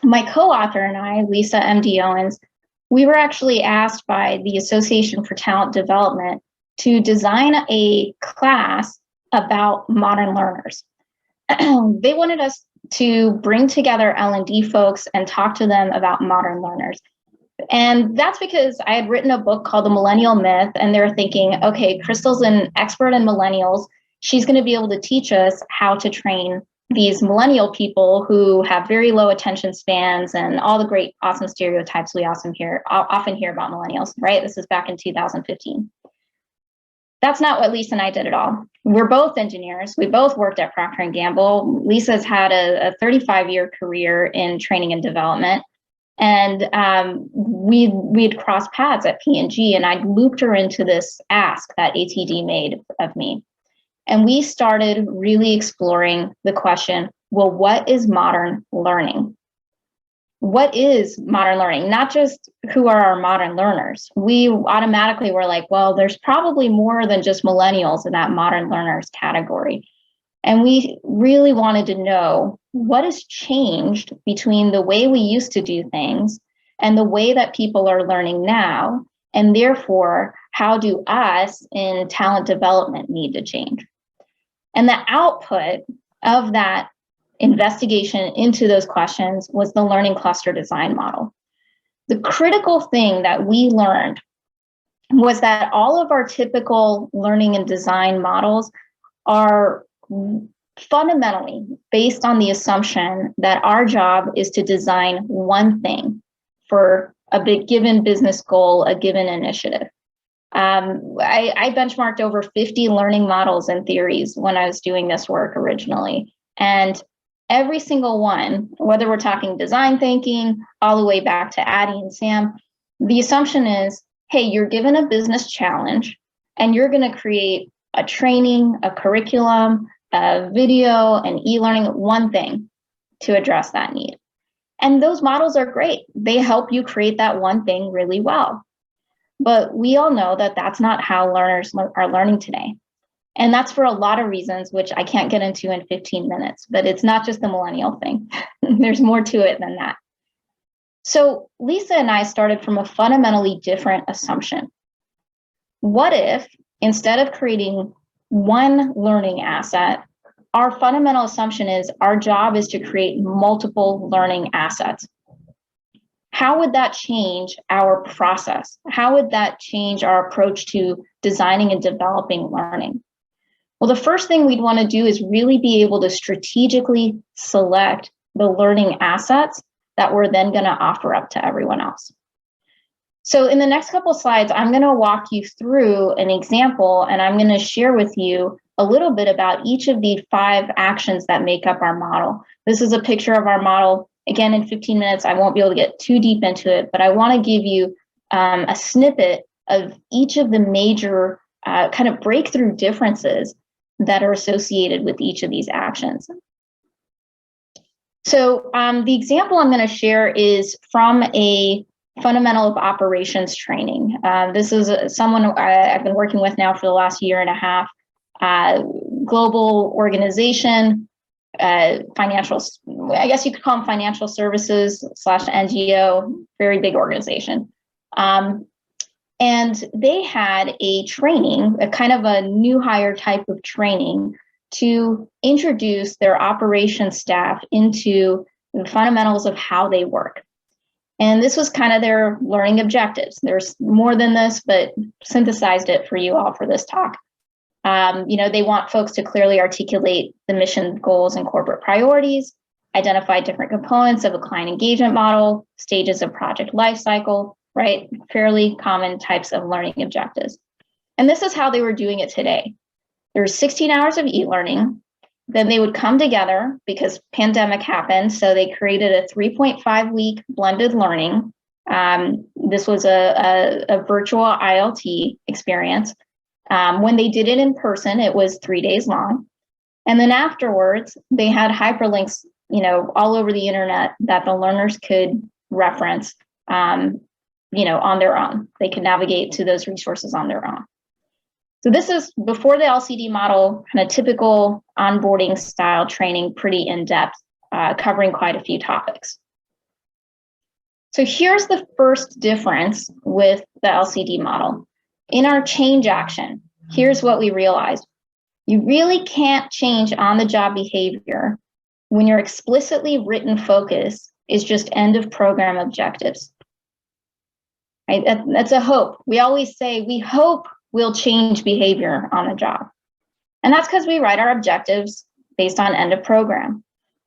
My co-author and I, Lisa M.D. Owens, we were actually asked by the Association for Talent Development to design a class about modern learners. They wanted us to bring together L&D folks and talk to them about modern learners. And that's because I had written a book called The Millennial Myth, and they were thinking, okay, Crystal's an expert in millennials. She's going to be able to teach us how to train these millennial people who have very low attention spans and all the great, awesome stereotypes we often hear about millennials, right? This is back in 2015. That's not what Lisa and I did at all. We're both engineers. We both worked at Procter & Gamble. Lisa's had a 35-year career in training and development. And we had crossed paths at P&G, and I looped her into this ask that ATD made of me. And we started really exploring the question, well, what is modern learning? What is modern learning? Not just who are our modern learners. We automatically were like, well, there's probably more than just millennials in that modern learners category. And we really wanted to know what has changed between the way we used to do things and the way that people are learning now. And therefore, how do us in talent development need to change? And the output of that investigation into those questions was the learning cluster design model. The critical thing that we learned was that all of our typical learning and design models are fundamentally based on the assumption that our job is to design one thing for a given business goal, a given initiative. I benchmarked over 50 learning models and theories when I was doing this work originally. And every single one, whether we're talking design thinking, all the way back to Addie and Sam, the assumption is, hey, you're given a business challenge and you're going to create a training, a curriculum, a video, and e-learning, one thing to address that need. And those models are great. They help you create that one thing really well. But we all know that that's not how learners are learning today. And that's for a lot of reasons, which I can't get into in 15 minutes, but it's not just the millennial thing. There's more to it than that. So Lisa and I started from a fundamentally different assumption. What if, instead of creating one learning asset, our fundamental assumption is our job is to create multiple learning assets? How would that change our process? How would that change our approach to designing and developing learning? Well, the first thing we'd want to do is really be able to strategically select the learning assets that we're then going to offer up to everyone else. So in the next couple of slides, I'm going to walk you through an example, and I'm going to share with you a little bit about each of the 5 actions that make up our model. This is a picture of our model. Again, in 15 minutes, I won't be able to get too deep into it, but I want to give you a snippet of each of the major kind of breakthrough differences that are associated with each of these actions. So the example I'm going to share is from a fundamental of operations training. This is someone I've been working with now for the last year and a half, global organization, financial, I guess you could call them financial services / NGO, very big organization. And they had a training, a kind of a new hire type of training to introduce their operations staff into the fundamentals of how they work. And this was kind of their learning objectives. There's more than this, but synthesized it for you all for this talk. They want folks to clearly articulate the mission goals and corporate priorities, identify different components of a client engagement model, stages of project lifecycle, right? Fairly common types of learning objectives. And this is how they were doing it today. There's 16 hours of e-learning. Then they would come together because pandemic happened. So they created a 3.5 week blended learning. This was a virtual ILT experience. When they did it in person, it was 3 days long. And then afterwards, they had hyperlinks, all over the internet that the learners could reference, on their own. They could navigate to those resources on their own. So this is before the LCD model, kind of typical onboarding style training, pretty in-depth, covering quite a few topics. So here's the first difference with the LCD model. In our change action, here's what we realized. You really can't change on-the-job behavior when your explicitly written focus is just end of program objectives. Right? That's a hope. We always say we hope we'll change behavior on the job. And that's because we write our objectives based on end of program.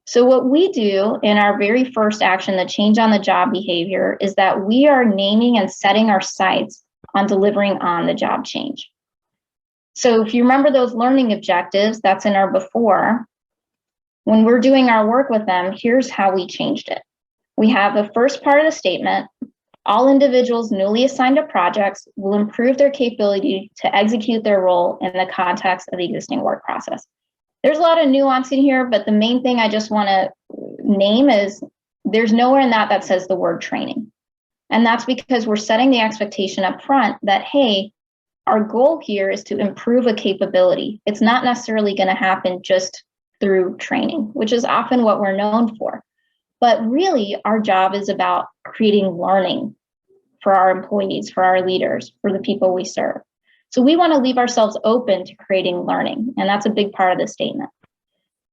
So what we do in our very first action, the change on the job behavior, is that we are naming and setting our sights on delivering on the job change. So if you remember those learning objectives, that's in our before. When we're doing our work with them, here's how we changed it. We have the first part of the statement. All individuals newly assigned to projects will improve their capability to execute their role in the context of the existing work process. There's a lot of nuance in here, but the main thing I just want to name is there's nowhere in that says the word training. And that's because we're setting the expectation up front that, hey, our goal here is to improve a capability. It's not necessarily going to happen just through training, which is often what we're known for. But really, our job is about creating learning for our employees, for our leaders, for the people we serve. So we want to leave ourselves open to creating learning, and that's a big part of the statement.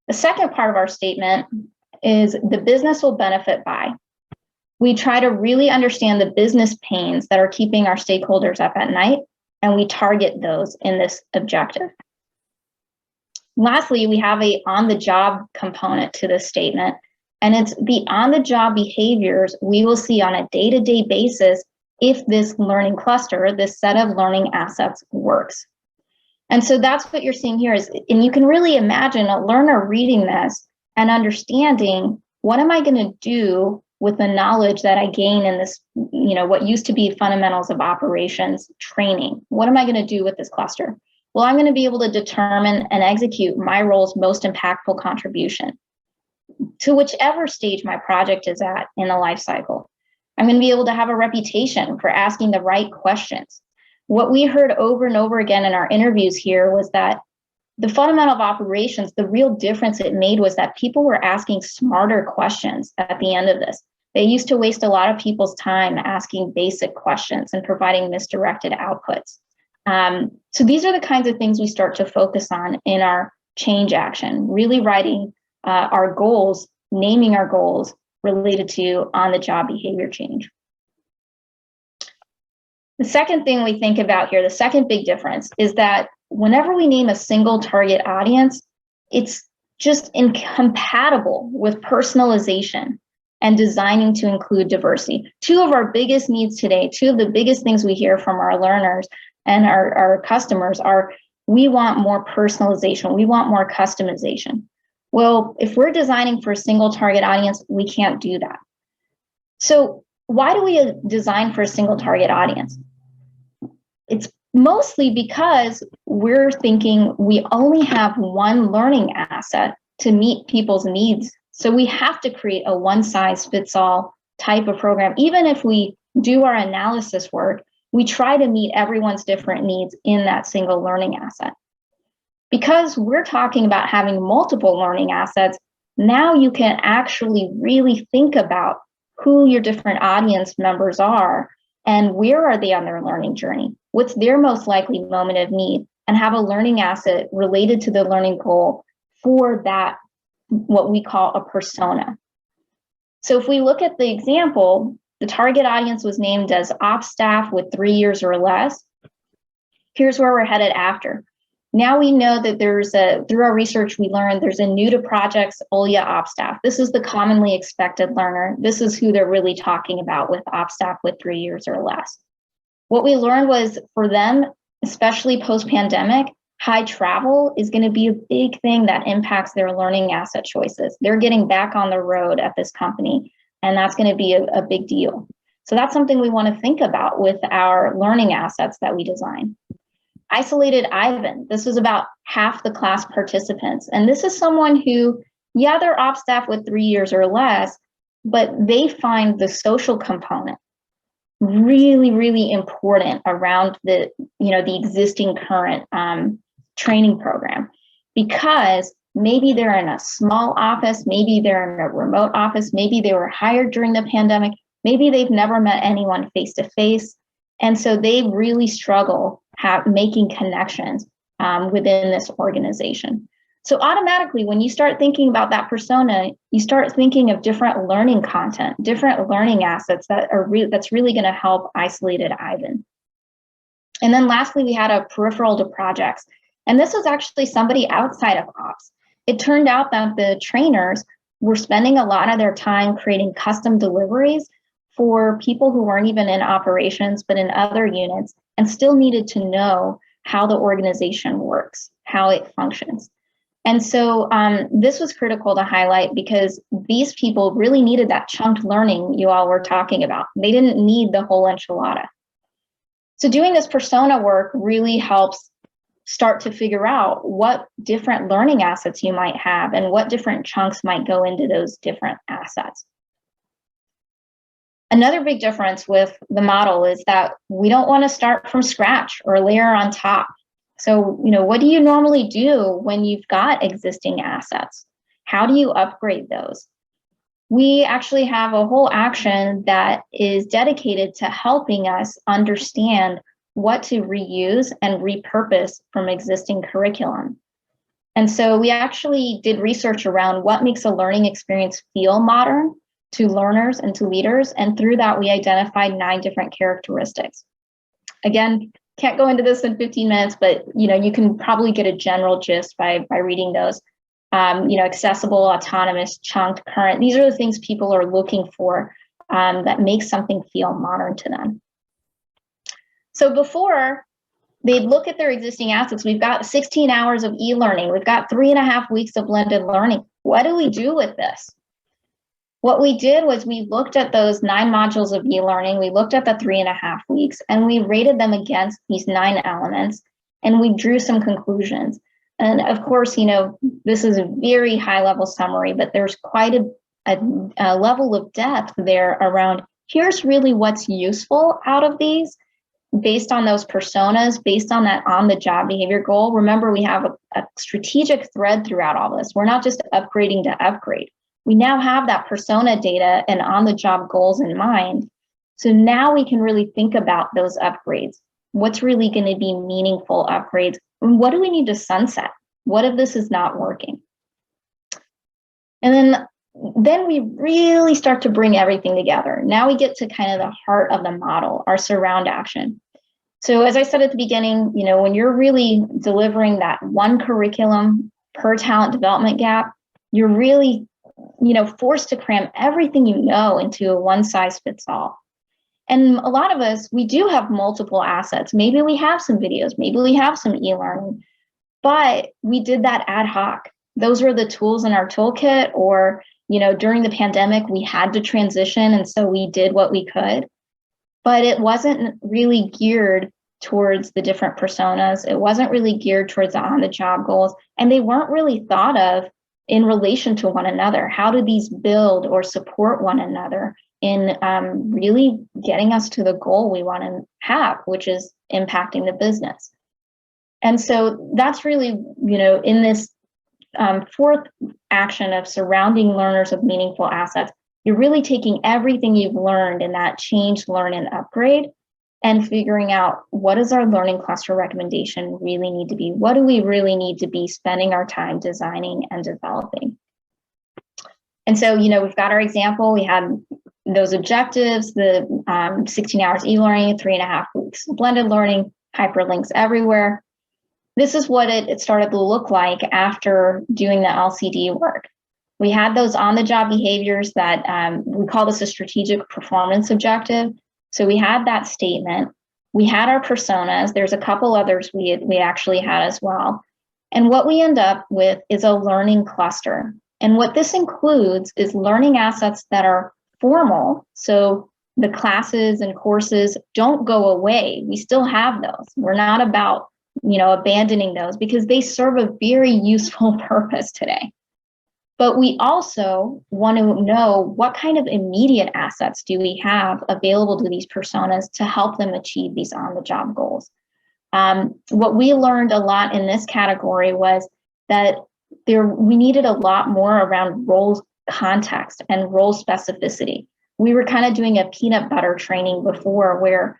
The second part of our statement is the business will benefit by. We try to really understand the business pains that are keeping our stakeholders up at night, and we target those in this objective. Lastly, we have a on-the-job component to this statement, and it's the on-the-job behaviors we will see on a day-to-day basis if this learning cluster, this set of learning assets works. And so that's what you're seeing here is, and you can really imagine a learner reading this and understanding, what am I going to do with the knowledge that I gain in this, what used to be fundamentals of operations training? What am I going to do with this cluster? Well, I'm going to be able to determine and execute my role's most impactful contribution to whichever stage my project is at in the life cycle. I'm going to be able to have a reputation for asking the right questions. What we heard over and over again in our interviews here was that the fundamental of operations, the real difference it made was that people were asking smarter questions at the end of this. They used to waste a lot of people's time asking basic questions and providing misdirected outputs. So these are the kinds of things we start to focus on in our change action, really writing our goals, naming our goals related to on-the-job behavior change. The second thing we think about here, the second big difference, is that whenever we name a single target audience, it's just incompatible with personalization and designing to include diversity. Two of our biggest needs today, two of the biggest things we hear from our learners and our customers are, we want more personalization, we want more customization. Well, if we're designing for a single target audience, we can't do that. So why do we design for a single target audience? It's mostly because we're thinking we only have one learning asset to meet people's needs. So we have to create a one-size-fits-all type of program. Even if we do our analysis work, we try to meet everyone's different needs in that single learning asset. Because we're talking about having multiple learning assets, now you can actually really think about who your different audience members are and where are they on their learning journey, what's their most likely moment of need, and have a learning asset related to the learning goal for that, what we call a persona. So if we look at the example, the target audience was named as ops staff with 3 years or less. Here's where we're headed after. Now we know that through our research, we learned there's a new to projects OLIA ops staff. This is the commonly expected learner. This is who they're really talking about with ops staff with 3 years or less. What we learned was for them, especially post-pandemic, high travel is going to be a big thing that impacts their learning asset choices. They're getting back on the road at this company, and that's going to be a big deal. So that's something we want to think about with our learning assets that we design. Isolated Ivan, this was about half the class participants. And this is someone who, yeah, they're ops staff with 3 years or less, but they find the social component really, really important around the existing current training program, because maybe they're in a small office, maybe they're in a remote office, maybe they were hired during the pandemic, Maybe they've never met anyone face to face. And so they really struggle making connections within this organization. So automatically, when you start thinking about that persona, you start thinking of different learning content, different learning assets that's really going to help isolated Ivan. And then lastly, we had a peripheral to projects. And this was actually somebody outside of ops. It turned out that the trainers were spending a lot of their time creating custom deliveries for people who weren't even in operations, but in other units, and still needed to know how the organization works, how it functions. And so this was critical to highlight because these people really needed that chunked learning you all were talking about. They didn't need the whole enchilada. So doing this persona work really helps start to figure out what different learning assets you might have and what different chunks might go into those different assets. Another big difference with the model is that we don't want to start from scratch or layer on top. So, what do you normally do when you've got existing assets? How do you upgrade those? We actually have a whole action that is dedicated to helping us understand what to reuse and repurpose from existing curriculum. And so we actually did research around what makes a learning experience feel modern to learners and to leaders. And through that, we identified 9 different characteristics. Again, can't go into this in 15 minutes, but you can probably get a general gist by reading those. Accessible, autonomous, chunked, current. These are the things people are looking for that makes something feel modern to them. So before they'd look at their existing assets, we've got 16 hours of e-learning. We've got 3.5 weeks of blended learning. What do we do with this? What we did was we looked at those 9 modules of e-learning. We looked at the 3.5 weeks and we rated them against these 9 elements and we drew some conclusions. And of course, this is a very high level summary, but there's quite a level of depth there around here's really what's useful out of these based on those personas, based on that on the job behavior goal. Remember, we have a strategic thread throughout all this. We're not just upgrading to upgrade. We now have that persona data and on the job goals in mind. So now we can really think about those upgrades. What's really going to be meaningful upgrades? What do we need to sunset? What if this is not working? And then we really start to bring everything together. Now we get to kind of the heart of the model, our surround action. So as I said at the beginning, when you're really delivering that one curriculum per talent development gap, you're really, forced to cram everything into a one size fits all. And a lot of us, we do have multiple assets. Maybe we have some videos, maybe we have some e-learning, but we did that ad hoc. Those were the tools in our toolkit, or, during the pandemic, we had to transition. And so we did what we could, but it wasn't really geared towards the different personas. It wasn't really geared towards the on-the-job goals. And they weren't really thought of in relation to one another. How do these build or support one another in really getting us to the goal we want to have, which is impacting the business? And so that's really, in this 4th action of surrounding learners of meaningful assets, you're really taking everything you've learned in that change, learn, and upgrade and figuring out what does our learning cluster recommendation really need to be? What do we really need to be spending our time designing and developing? And so, we've got our example. We had those objectives, the 16 hours e-learning, 3.5 weeks blended learning, hyperlinks everywhere. This is what it started to look like after doing the LCD work. We had those on-the-job behaviors that we call this a strategic performance objective. So we had that statement. We had our personas. There's a couple others we actually had as well. And what we end up with is a learning cluster. And what this includes is learning assets that are formal. So the classes and courses don't go away. We still have those. We're not about abandoning those because they serve a very useful purpose today. But we also want to know what kind of immediate assets do we have available to these personas to help them achieve these on-the-job goals. What we learned a lot in this category was that we needed a lot more around role context and role specificity. We were kind of doing a peanut butter training before where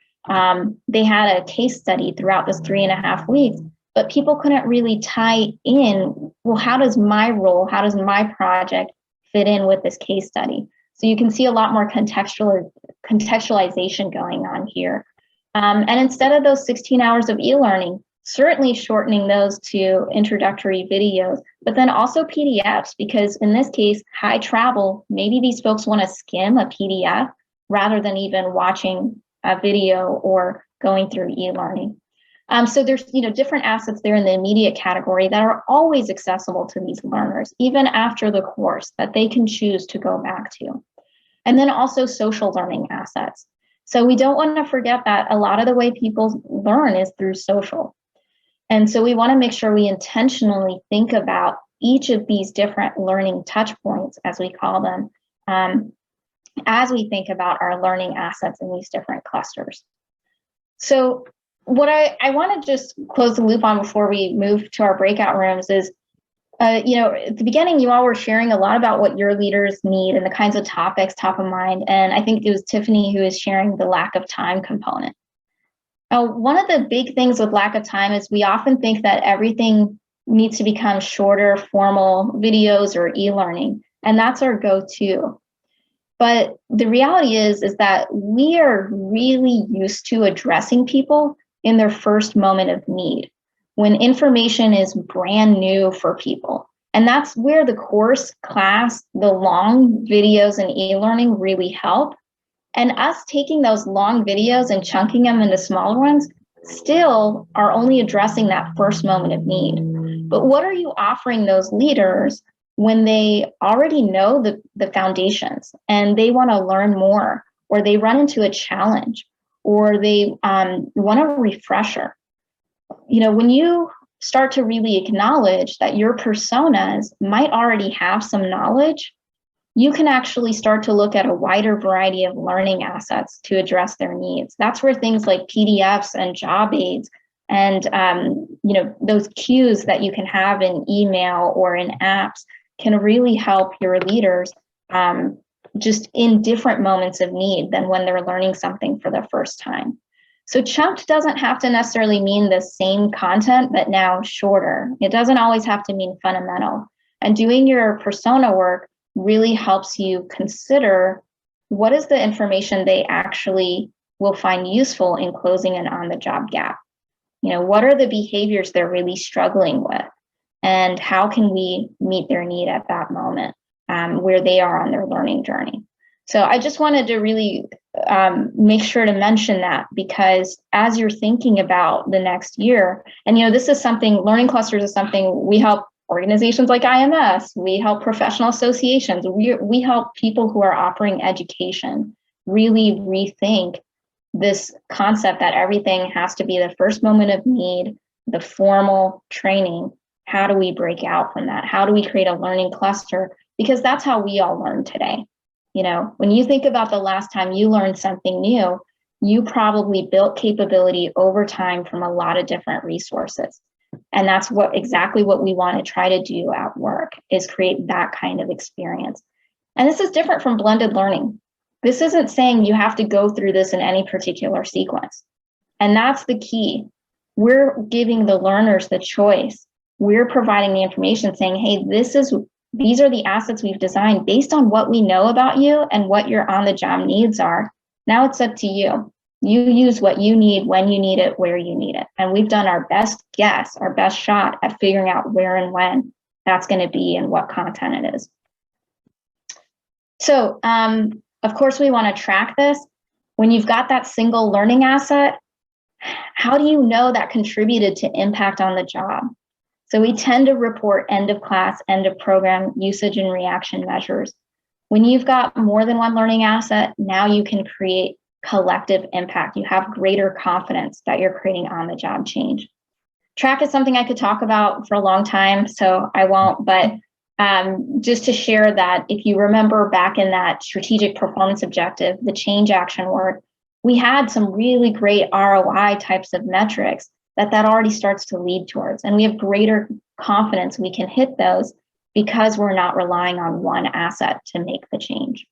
they had a case study throughout this 3.5 weeks, but people couldn't really tie in, well, how does my role, how does my project fit in with this case study? So you can see a lot more contextualization going on here. And instead of those 16 hours of e-learning, certainly shortening those to introductory videos, but then also PDFs, because in this case, high travel, maybe these folks want to skim a PDF rather than even watching a video or going through e-learning. So there's different assets there in the immediate category that are always accessible to these learners, even after the course, that they can choose to go back to. And then also social learning assets. So we don't want to forget that a lot of the way people learn is through social. And so we want to make sure we intentionally think about each of these different learning touch points, as we call them, as we think about our learning assets in these different clusters. So what I want to just close the loop on before we move to our breakout rooms is, at the beginning, you all were sharing a lot about what your leaders need and the kinds of topics top of mind. And I think it was Tiffany who was sharing the lack of time component. Now, one of the big things with lack of time is we often think that everything needs to become shorter, formal videos or e-learning, and that's our go-to. But the reality is that we are really used to addressing people in their first moment of need, when information is brand new for people. And that's where the course, class, the long videos and e-learning really help. And us taking those long videos and chunking them into smaller ones still are only addressing that first moment of need. But what are you offering those leaders when they already know the foundations and they want to learn more, or they run into a challenge, or they want a refresher? When you start to really acknowledge that your personas might already have some knowledge, you can actually start to look at a wider variety of learning assets to address their needs. That's where things like PDFs and job aids and those cues that you can have in email or in apps can really help your leaders just in different moments of need than when they're learning something for the first time. So chunked doesn't have to necessarily mean the same content, but now shorter. It doesn't always have to mean fundamental. And doing your persona work really helps you consider what is the information they actually will find useful in closing an on-the-job gap. What are the behaviors they're really struggling with? And how can we meet their need at that moment where they are on their learning journey? So I just wanted to really make sure to mention that, because as you're thinking about the next year, and this is something, learning clusters is something we help organizations like IMS, we help professional associations, we help people who are offering education really rethink this concept that everything has to be the first moment of need, the formal training. How do we break out from that? How do we create a learning cluster? Because that's how we all learn today. When you think about the last time you learned something new, you probably built capability over time from a lot of different resources. And that's exactly what we want to try to do at work, is create that kind of experience. And this is different from blended learning. This isn't saying you have to go through this in any particular sequence. And that's the key. We're giving the learners the choice. We're providing the information saying, hey, these are the assets we've designed based on what we know about you and what your on-the-job needs are. Now it's up to you. You use what you need, when you need it, where you need it. And we've done our best guess, our best shot at figuring out where and when that's going to be and what content it is. So, of course, we want to track this. When you've got that single learning asset, how do you know that contributed to impact on the job? So we tend to report end of class, end of program usage and reaction measures. When you've got more than one learning asset, now you can create collective impact. You have greater confidence that you're creating on-the-job change. Track is something I could talk about for a long time, so I won't, but just to share that if you remember back in that strategic performance objective, the change action work, we had some really great ROI types of metrics that already starts to lead towards. And we have greater confidence we can hit those because we're not relying on one asset to make the change.